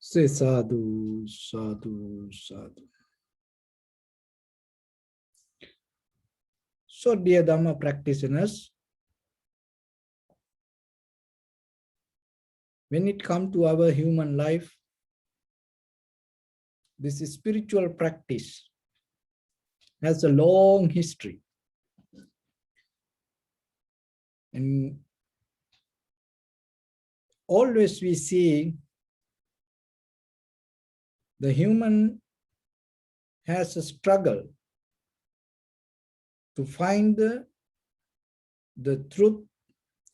Say sadhu, sadhu, sadhu. So, dear Dharma practitioners, when it comes to our human life, this spiritual practice has a long history. And always we see the human has a struggle to find the truth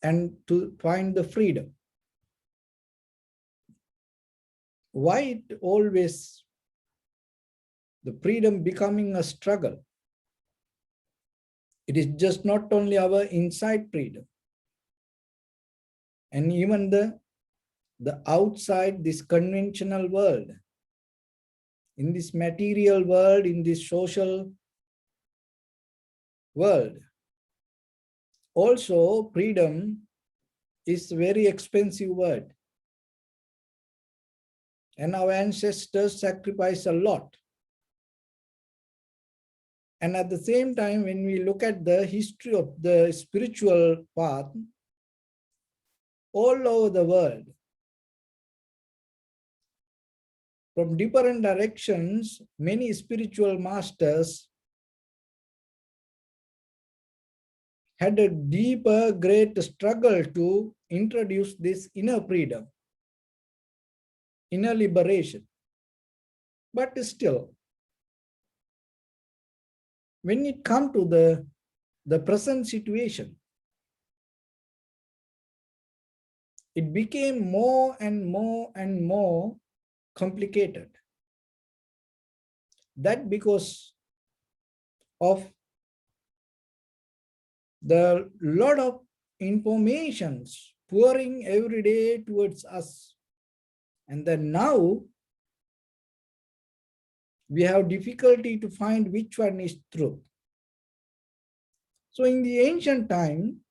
and to find the freedom. Why it always the freedom becoming a struggle? It is just not only our inside freedom, and even the outside this conventional world, in this material world, in this social world. Also, freedom is a very expensive word. And our ancestors sacrificed a lot. And at the same time, when we look at the history of the spiritual path, all over the world, from different directions, many spiritual masters had a deeper, great struggle to introduce this inner freedom, inner liberation. But still, when it comes to the present situation, it became more and more and more complicated. That because of the lot of informations pouring every day towards us. And then now we have difficulty to find which one is truth. So in the ancient time,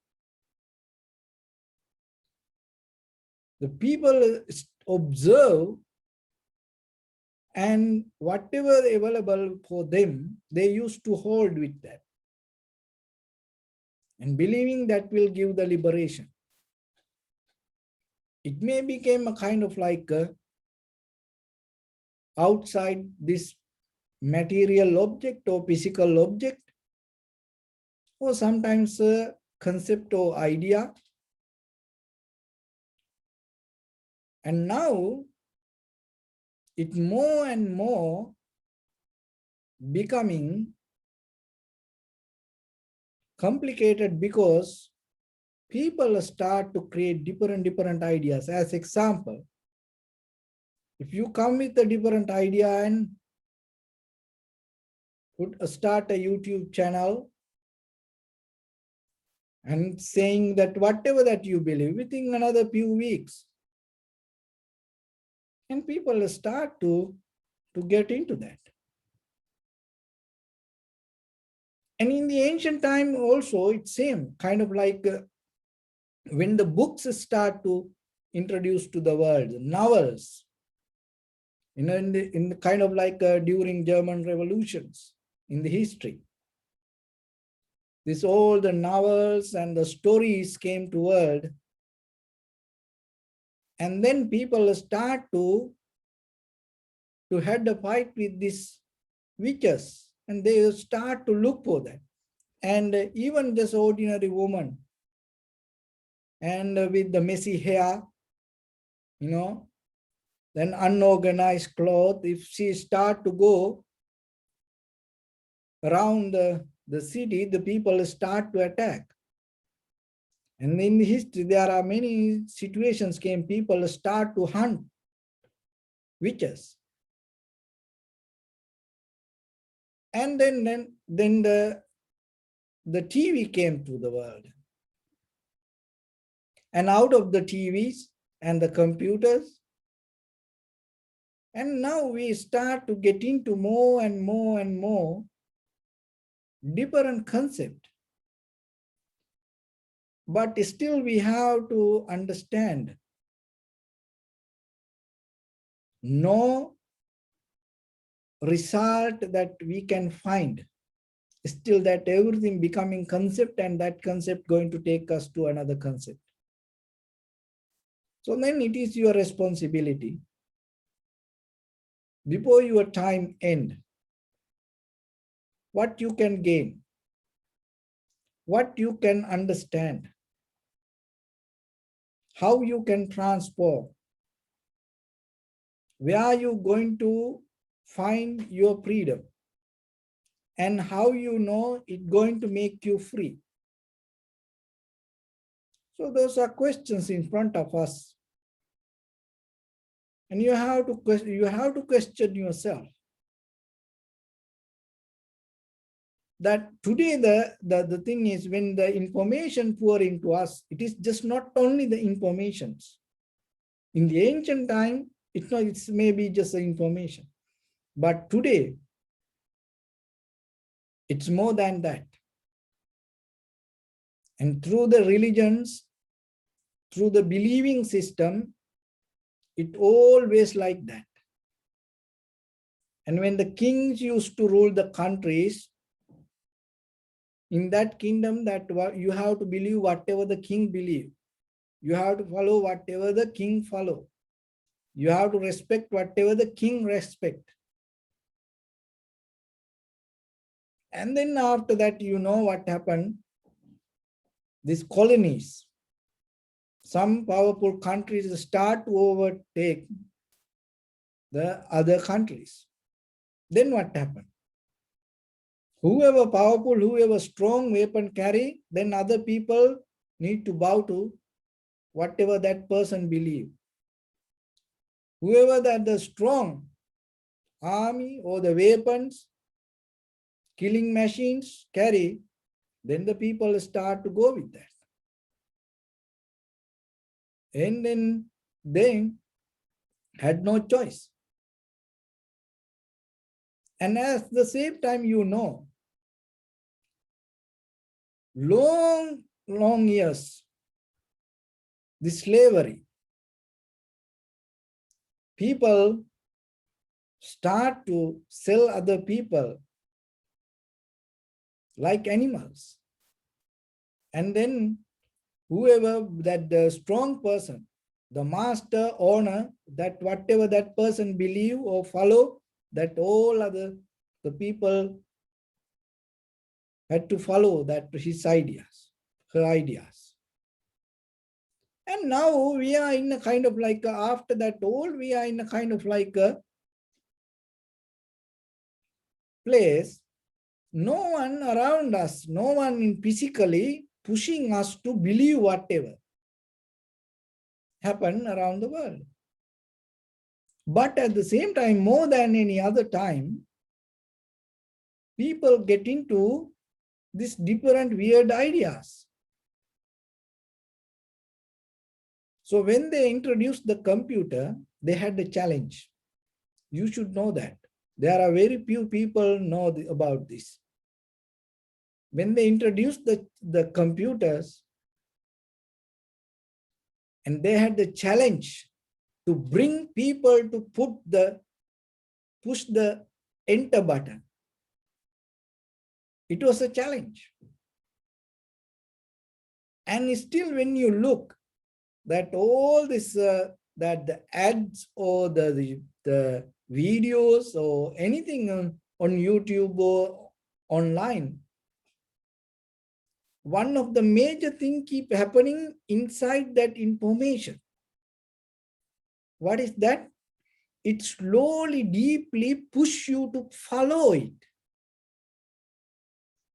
the people observe, and whatever available for them, they used to hold with that, and believing that will give the liberation. It may become a kind of like outside this material object or physical object, or sometimes a concept or idea. And now it more and more becoming complicated because people start to create different ideas. As example, if you come with a different idea and start a YouTube channel and saying that whatever that you believe, within another few weeks, and people start to get into that. And in the ancient time also, it's same, kind of like when the books start to introduce to the world, novels, in the kind of like during German revolutions in the history. This all the novels and the stories came to world. And then people start to had a fight with these witches, and they start to look for that. And even this ordinary woman, and with the messy hair, then unorganized clothes, if she start to go around the city, the people start to attack. And in history, there are many situations came, people start to hunt witches. And then the TV came to the world. And out of the TVs and the computers, and now we start to get into more and more and more different concept. But still we have to understand no result that we can find. Still that everything becoming concept, and that concept going to take us to another concept. So then it is your responsibility before your time end, what you can gain, what you can understand, how you can transform, where are you going to find your freedom, and how you know it's going to make you free. So those are questions in front of us. And you have to question yourself. That today the thing is, when the information pouring to us, it is just not only the informations. In the ancient time, it's maybe just the information. But today, it's more than that. And through the religions, through the believing system, it always like that. And when the kings used to rule the countries, in that kingdom, that you have to believe whatever the king believe. You have to follow whatever the king follow. You have to respect whatever the king respect. And then after that, you know what happened? These colonies, some powerful countries start to overtake the other countries. Then what happened? Whoever powerful, whoever strong weapon carry, then other people need to bow to whatever that person believe. Whoever that the strong army or the weapons, killing machines carry, then the people start to go with that. And then they had no choice. And at the same time, you know, long years, the slavery, people start to sell other people like animals. And then whoever that the strong person, the master owner, that whatever that person believe or follow, that all other the people had to follow that his ideas, her ideas. And now we are in a kind of like after that all, we are in a kind of like a place. No one around us, no one in physically pushing us to believe whatever happen around the world. But at the same time, more than any other time, people get into these different weird ideas. So when they introduced the computer, they had a challenge. You should know that. There are very few people know about this. When they introduced the computers, and they had the challenge to bring people to push the enter button. It was a challenge. And still when you look that all this, that the ads or the videos or anything on YouTube or online, one of the major things keep happening inside that information. What is that? It slowly, deeply push you to follow it,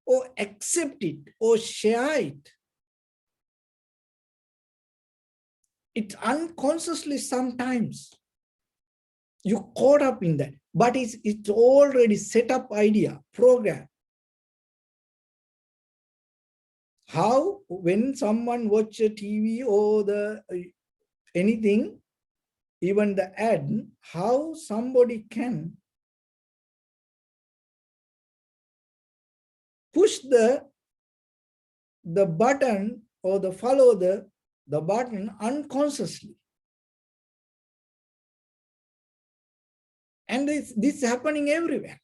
or accept it, or share it. It's unconsciously sometimes you caught up in that, but it's already set up idea, program. How when someone watch a TV or the anything, even the ad, how somebody can push the button or the follow the button unconsciously. And this is happening everywhere.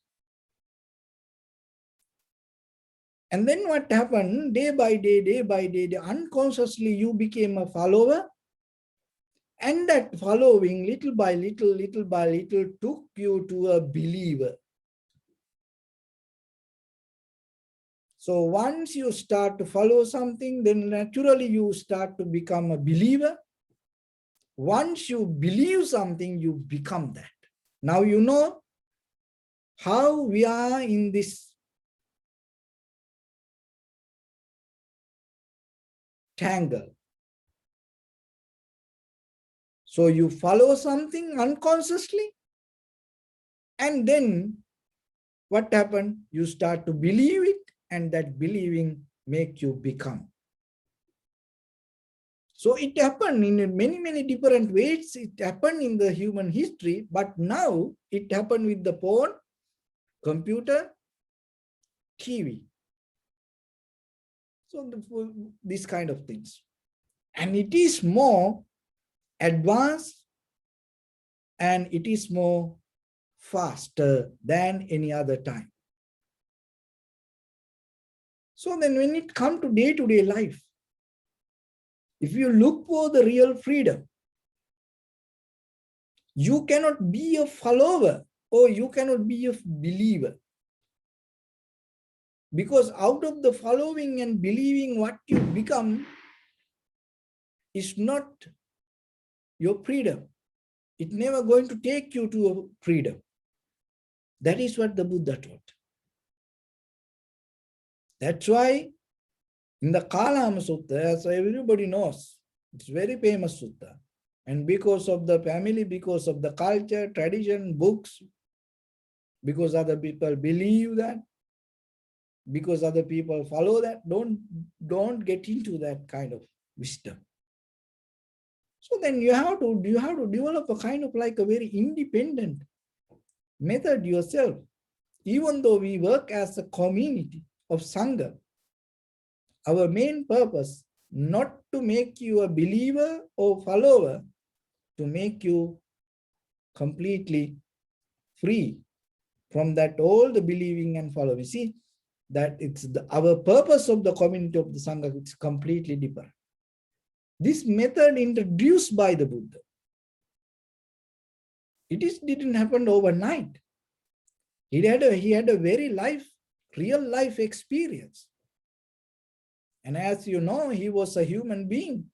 And then what happened, day by day, unconsciously you became a follower. And that following, little by little, took you to a believer. So once you start to follow something, then naturally you start to become a believer. Once you believe something, you become that. Now you know how we are in this tangle. So you follow something unconsciously, and then what happened? You start to believe it, and that believing make you become. So it happened in many different ways. It happened in the human history, but now it happened with the phone, computer, TV. So these kind of things. And it is more advanced, and it is more faster than any other time. So then when it comes to day-to-day life, if you look for the real freedom, you cannot be a follower or you cannot be a believer. Because out of the following and believing, what you become is not your freedom. It's never going to take you to a freedom. That is what the Buddha taught. That's why in the Kalama Sutta, as everybody knows, it's very famous sutta. And because of the family, because of the culture, tradition, books, because other people believe that, because other people follow that, don't get into that kind of wisdom. So then you have to develop a kind of like a very independent method yourself. Even though we work as a community of Sangha, our main purpose not to make you a believer or follower, to make you completely free from that all the believing and following. See, that it's our purpose of the community of the Sangha, it's completely different. This method introduced by the Buddha, didn't happen overnight. He had a very real life experience. And as you know, he was a human being.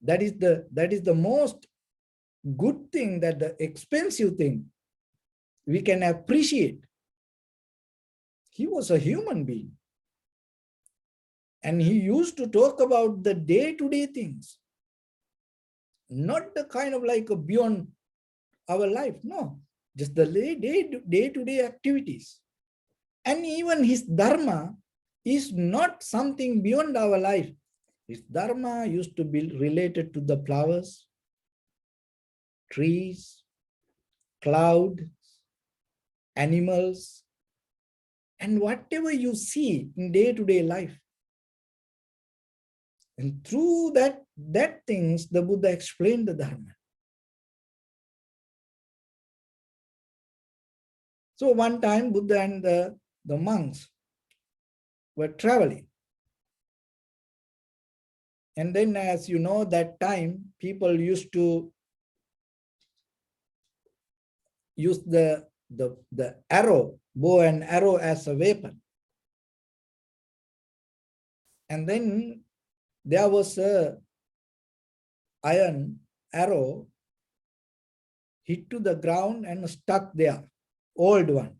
That is the most good thing, that the expensive thing we can appreciate. He was a human being. And he used to talk about the day-to-day things, not the kind of like a beyond our life. No, just the day-to-day activities. And even his Dharma is not something beyond our life. His Dharma used to be related to the flowers, trees, clouds, animals, and whatever you see in day-to-day life. And through that things, the Buddha explained the Dharma. So one time, Buddha and the monks were traveling. And then, as you know, that time, people used to use the arrow, bow and arrow as a weapon. And then there was a iron arrow hit to the ground and stuck there, old one.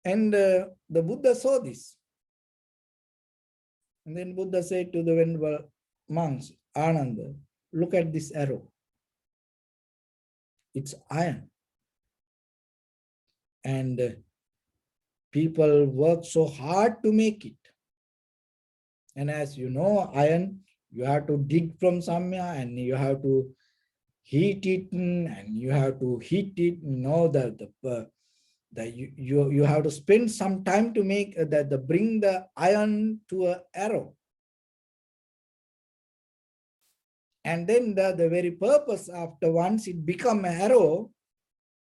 And the Buddha saw this. And then Buddha said to the venerable monks, Ananda, look at this arrow. It's iron. And people work so hard to make it. And as you know, iron, you have to dig from somewhere and you have to heat it and you have to heat it. You know that you have to spend some time to make bring the iron to an arrow. And then the very purpose, after once it become an arrow,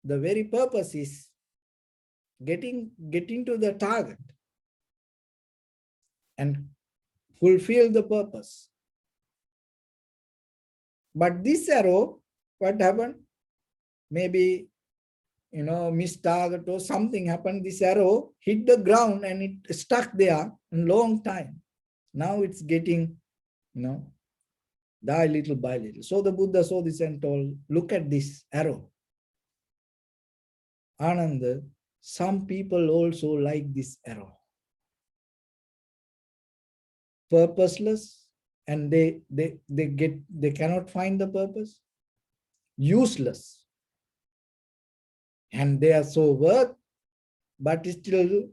the very purpose is getting to the target and fulfill the purpose. But this arrow, what happened? Maybe, missed target or something happened. This arrow hit the ground and it stuck there a long time. Now it's getting, die little by little. So the Buddha saw this and told, look at this arrow. Ananda, some people also like this arrow. Purposeless, and they cannot find the purpose. Useless. And they are so worth, but still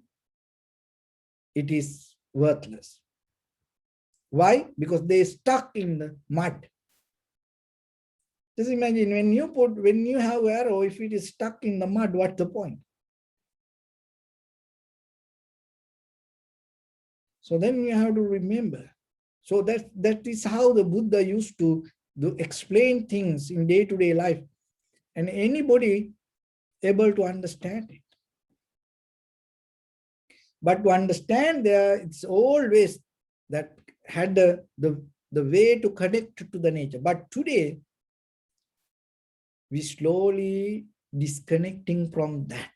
it is worthless. Why? Because they stuck in the mud. Just imagine when you have arrow, if it is stuck in the mud, what's the point? So then you have to remember. So that is how the Buddha used to explain things in day-to-day life. And anybody able to understand it. But to understand there, it's always that had the way to connect to the nature. But today, we slowly disconnecting from that.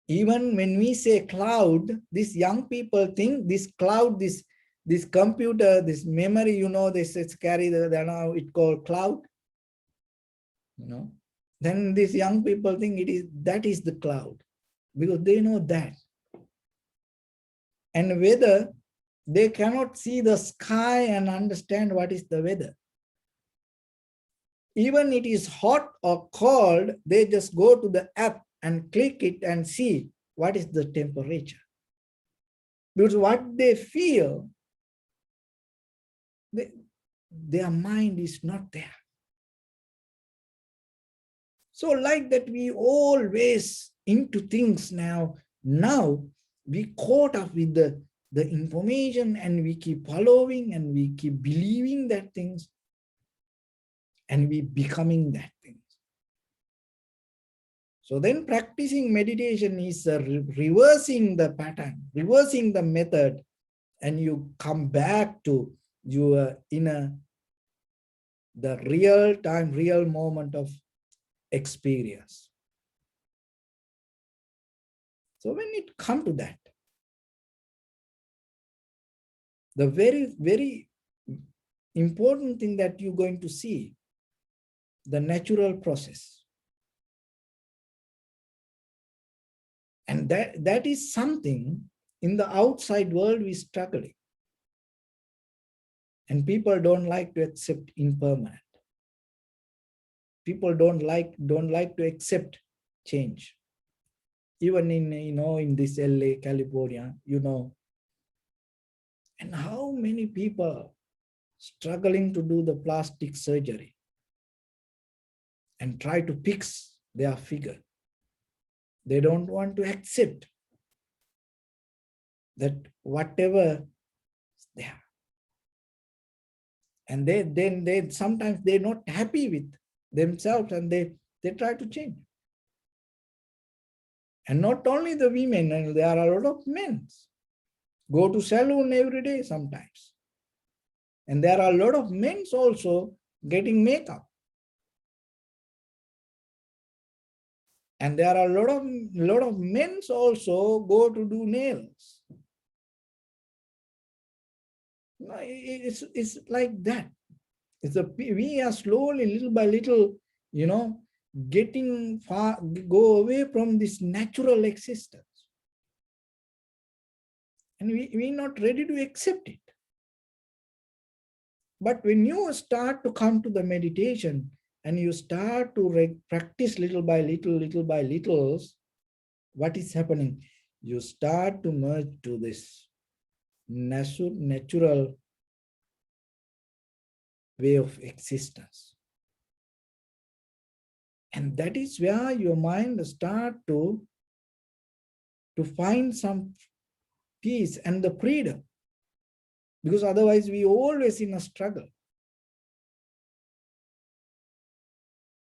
Even when we say cloud, these young people think this cloud, this computer, this memory, this carry now it called cloud. Then these young people think that is the cloud, because they know that. And whether they cannot see the sky and understand what is the weather. Even it is hot or cold, they just go to the app and click it and see what is the temperature. Because what they feel, their mind is not there. So like that, we always into things now. Now we caught up with the information and we keep following and we keep believing that things and we becoming that things. So then practicing meditation is reversing the pattern, reversing the method, and you come back to your inner, the real time, real moment of experience. So when it comes to that, the very, very important thing that you're going to see, the natural process. And that is something in the outside world we're struggling. And people don't like to accept impermanent. People don't like to accept change. Even in, in this LA, California, and how many people struggling to do the plastic surgery and try to fix their figure. They don't want to accept that whatever is there. And they sometimes they're not happy with themselves and they try to change. And not only the women, and there are a lot of men go to salon every day sometimes. And there are a lot of men also getting makeup. And there are a lot of men also go to do nails. It's like that. We are slowly, little by little, getting far, go away from this natural existence. And we're not ready to accept it. But when you start to come to the meditation and you start to practice little by little, what is happening? You start to merge to this natural way of existence. And that is where your mind start to find some peace and the freedom. because otherwise we always in a struggle.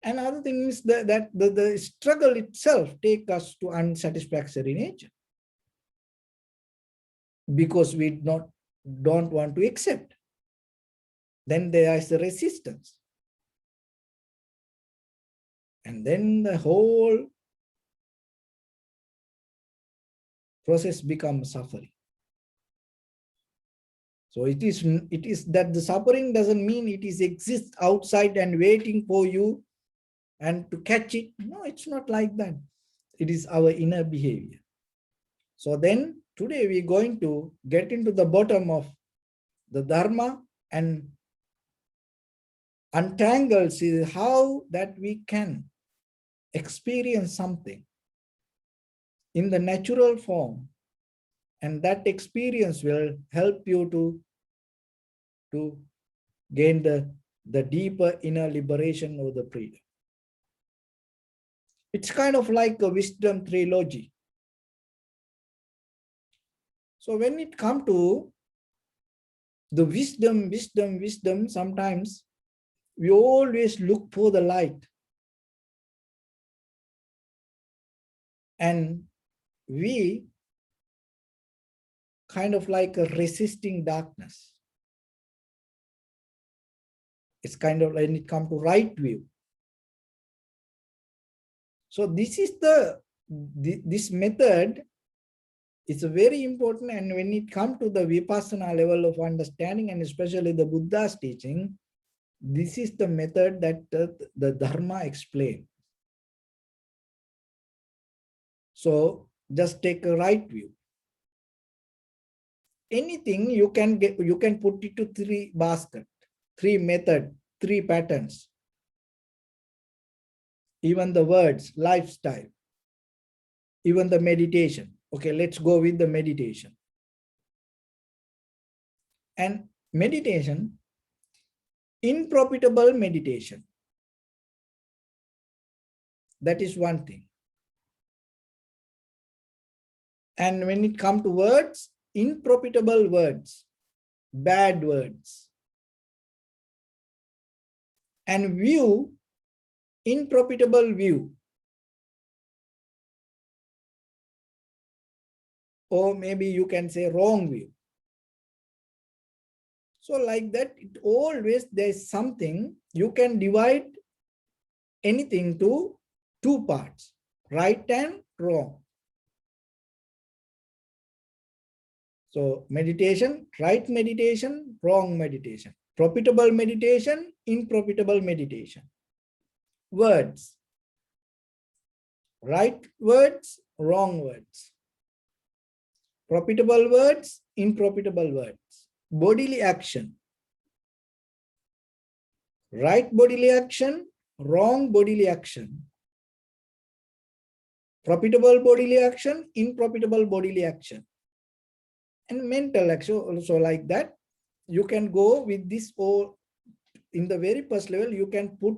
Another thing is that the struggle itself takes us to unsatisfactory nature, because we don't want to accept. Then there is the resistance. And then the whole process becomes suffering. So it is that the suffering doesn't mean it is exists outside and waiting for you and to catch it. No, it's not like that. It is our inner behavior. So then today we're going to get into the bottom of the Dharma and untangle, see how that we can experience something in the natural form, and that experience will help you to gain the deeper inner liberation or the freedom. It's kind of like a wisdom trilogy. So when it comes to the wisdom, sometimes we always look for the light. And we kind of like a resisting darkness. It's kind of when it comes to right view. So this is this method is very important. And when it comes to the Vipassana level of understanding, and especially the Buddha's teaching, this is the method that the Dharma explained. So just take a right view. Anything you can put it to 3 baskets, 3 methods, 3 patterns. Even the words, lifestyle, even the meditation. Okay, let's go with the meditation. And meditation, unprofitable meditation. That is one thing. And when it comes to words, unprofitable words, bad words. And view, unprofitable view. Or maybe you can say wrong view. So like that, it always there's something, you can divide anything to 2 parts, right and wrong. So meditation, right meditation, wrong meditation, profitable meditation, unprofitable meditation. Words, right words, wrong words. Profitable words, unprofitable words. Bodily action, right bodily action, wrong bodily action. Profitable bodily action, unprofitable bodily action. And mental action also like that. You can go with this, or in the very first level, you can put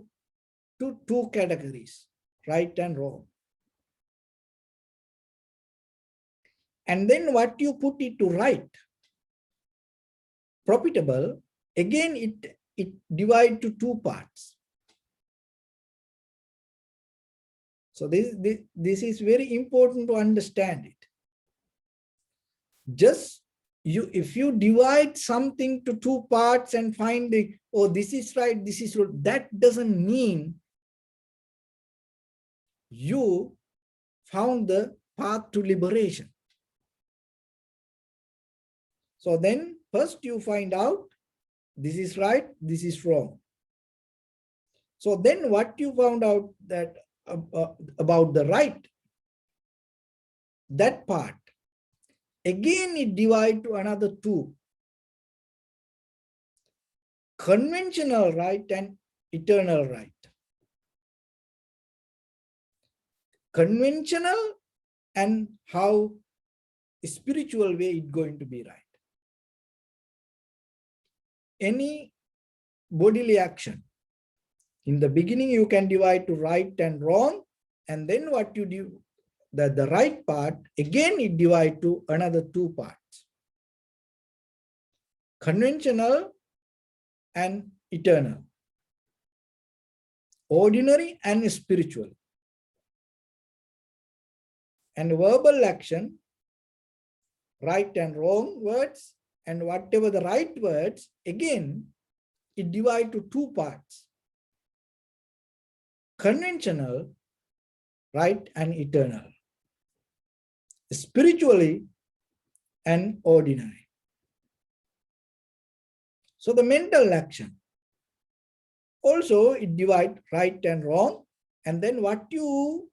to 2 categories, right and wrong. And then what you put it to right, profitable, again it divide to 2 parts. So this is very important to understand it. Just if you divide something to 2 parts and find this is right, this is wrong, that doesn't mean you found the path to liberation. So then first you find out this is right, this is wrong. So then what you found out that about the right, that part, again it divides to another 2. Conventional right and eternal right. Conventional and how spiritual way it's going to be right. Any bodily action, in the beginning you can divide to right and wrong, and then what you do, the right part, again it divide to another 2 parts. conventional and eternal, ordinary and spiritual. And verbal action, right and wrong words, and whatever the right words, again, it divides to two parts. Conventional, right, and eternal. Spiritually and ordinary. So the mental action, also it divides right and wrong, and then what you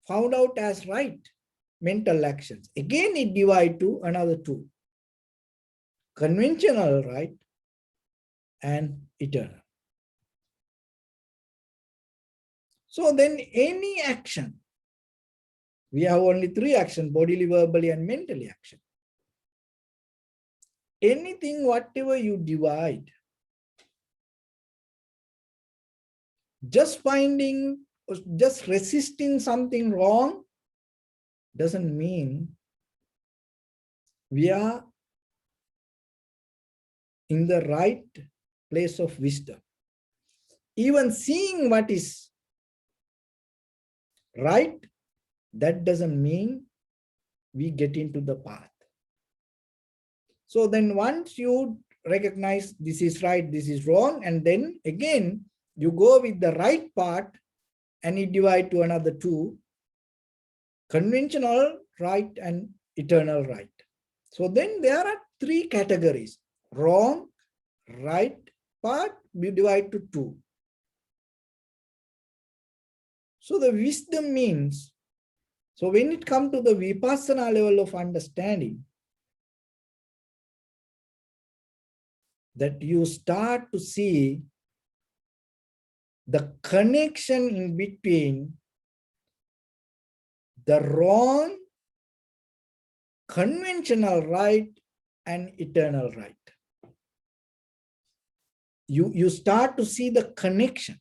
found out as right, mental actions. Again, it divides to another two. Conventional, right, and eternal. So then any action, we have only three actions, bodily, verbally, and mentally action. Anything, whatever you divide, just finding, just resisting something wrong doesn't mean we are in the right place of wisdom. Even seeing what is right, that doesn't mean we get into the path. So then once you recognize this is right, this is wrong, and then again, you go with the right part and you divide to another two, conventional right and eternal right. So then there are three categories, wrong, right part, we divide to two. So the wisdom means, so when it comes to the vipassana level of understanding, that you start to see the connection in between the wrong, conventional right, and eternal right. You start to see the connection.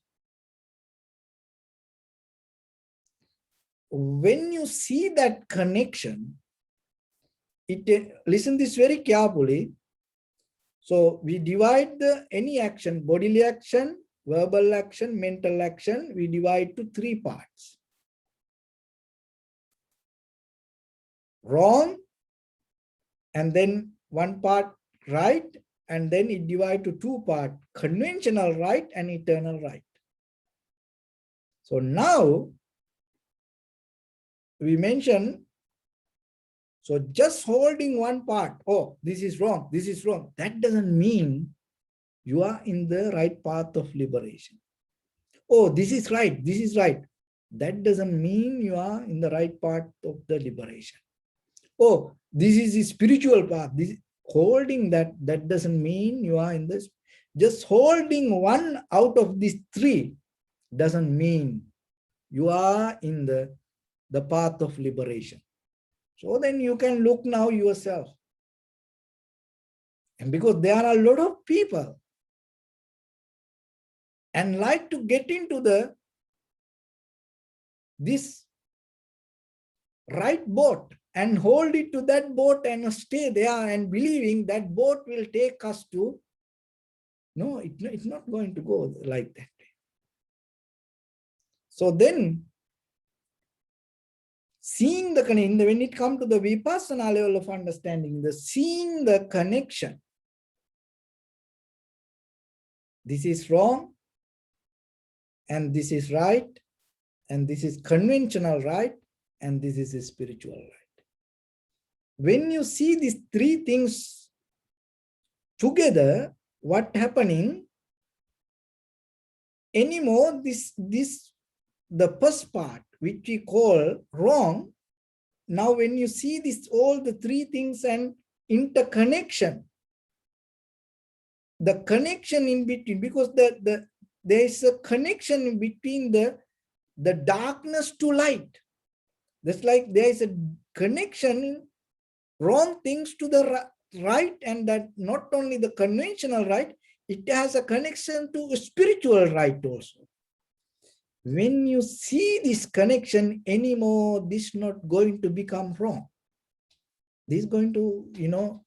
When you see that connection, listen this very carefully. So we divide any action, bodily action, verbal action, mental action, we divide to three parts. Wrong, and then one part right, and then it divides to two parts, conventional right and eternal right. So now we mention, so just holding one part, oh, this is wrong, that doesn't mean you are in the right path of liberation. Oh, this is right, that doesn't mean you are in the right path of the liberation. Oh, this is the spiritual path. Holding that doesn't mean you are in this. Just holding one out of these three doesn't mean you are in the path of liberation. So then you can look now yourself. And because there are a lot of people and like to get into this right boat and hold it to that boat and stay there and believing that boat will take us to, no, it's not going to go like that. So then seeing the connection, when it comes to the vipassana level of understanding, the seeing the connection, this is wrong and this is right, and this is conventional right, and this is a spiritual right. When you see these three things together, what happening anymore, the first part, which we call wrong, now when you see this, all the three things and interconnection, the connection in between, because there is a connection in between the darkness to light. That's like there is a connection in wrong things to the right, and that not only the conventional right, it has a connection to spiritual right also. When you see this connection anymore, this is not going to become wrong. This is going to,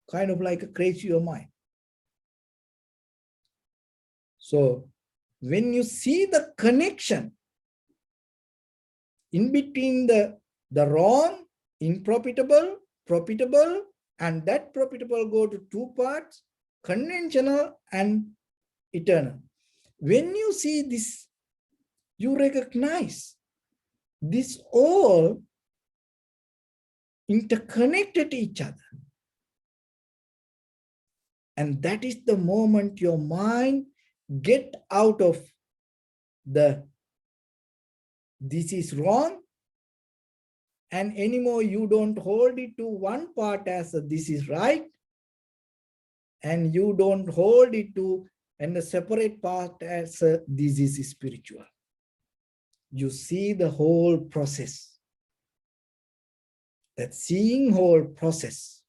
kind of like a crazy your mind. So when you see the connection in between the wrong, unprofitable, profitable, and that profitable go to two parts, conventional and eternal. When you see this, you recognize this all interconnected each other. And that is the moment your mind get out of the this is wrong, and anymore you don't hold it to one part as a, this is right, and you don't hold it to and the separate part as a, this is spiritual. You see the whole process. That seeing whole process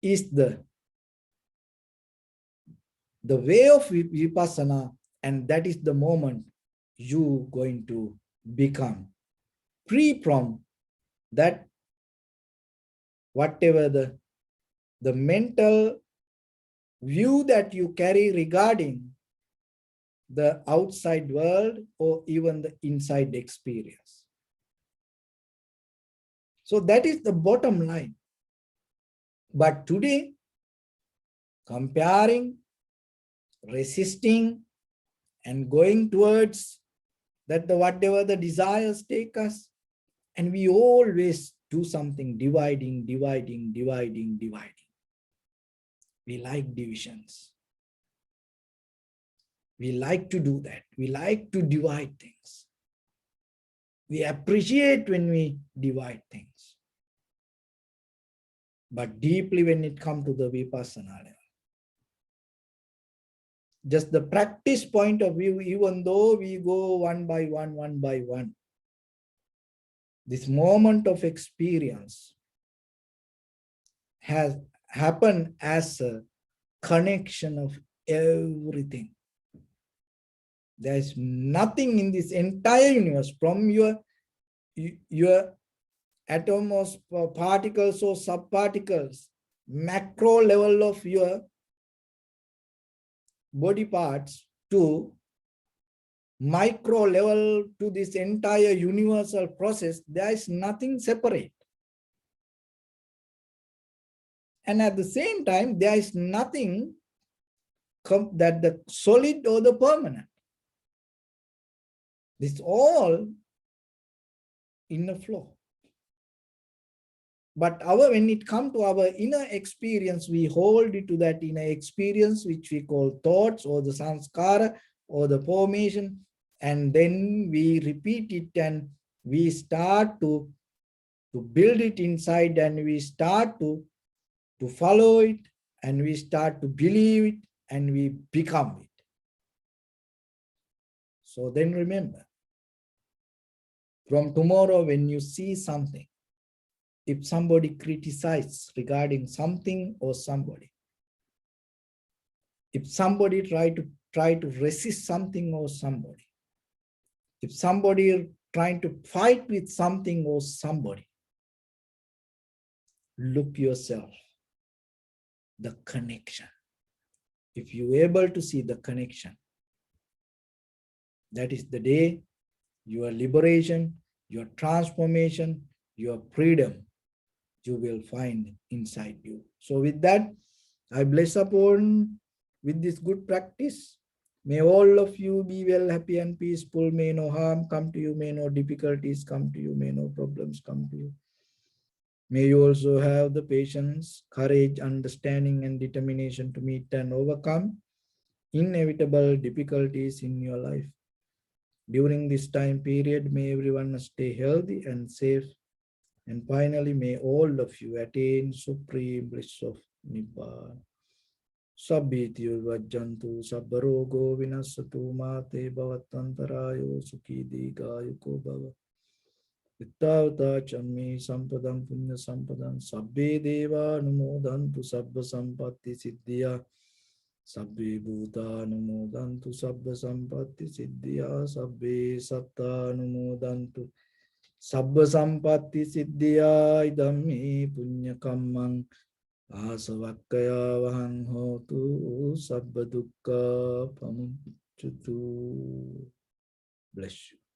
is the way of vipassana, and that is the moment you going to become free from that whatever the mental view that you carry regarding the outside world or even the inside experience. So that is the bottom line. But today, comparing, resisting, and going towards that the whatever the desires take us, and we always do something dividing. We like divisions. We like to do that. We like to divide things. We appreciate when we divide things. But deeply when it comes to the vipassana level, just the practice point of view, even though we go one by one, this moment of experience has happened as a connection of everything. There is nothing in this entire universe, from your atoms or particles or subparticles, macro level of your body parts, to micro level, to this entire universal process. There is nothing separate. And at the same time, there is nothing that the solid or the permanent. This all in a flow. But when it comes to our inner experience, we hold it to that inner experience, which we call thoughts or the sanskara or the formation. And then we repeat it and we start to build it inside, and we start to follow it, and we start to believe it, and we become it. So then remember, from tomorrow when you see something, if somebody criticizes regarding something or somebody, if somebody try to resist something or somebody, if somebody trying to fight with something or somebody, look yourself, the connection. If you're able to see the connection, that is the day your liberation, your transformation, your freedom, you will find inside you. So with that, I bless upon with this good practice. May all of you be well, happy and peaceful. May no harm come to you. May no difficulties come to you. May no problems come to you. May you also have the patience, courage, understanding, and determination to meet and overcome inevitable difficulties in your life. During this time period, may everyone stay healthy and safe. And finally, may all of you attain supreme bliss of Nibbana. Sabbityu vajjantu sabbarogo vinasatu mate bhavatantarayo sukhi digayuko bhava. Vittavata chammi sampadam punya sampadam sabbe deva numodantu sabba sampatti siddhya. Sabbe bhuta numodantu sabba sampatti siddhya. Sabbe satta numodantu Sabba sampatti siddhya idammi punya kammang asavakkaya vahang hotu sabba dukkha pamucchutu. Bless you.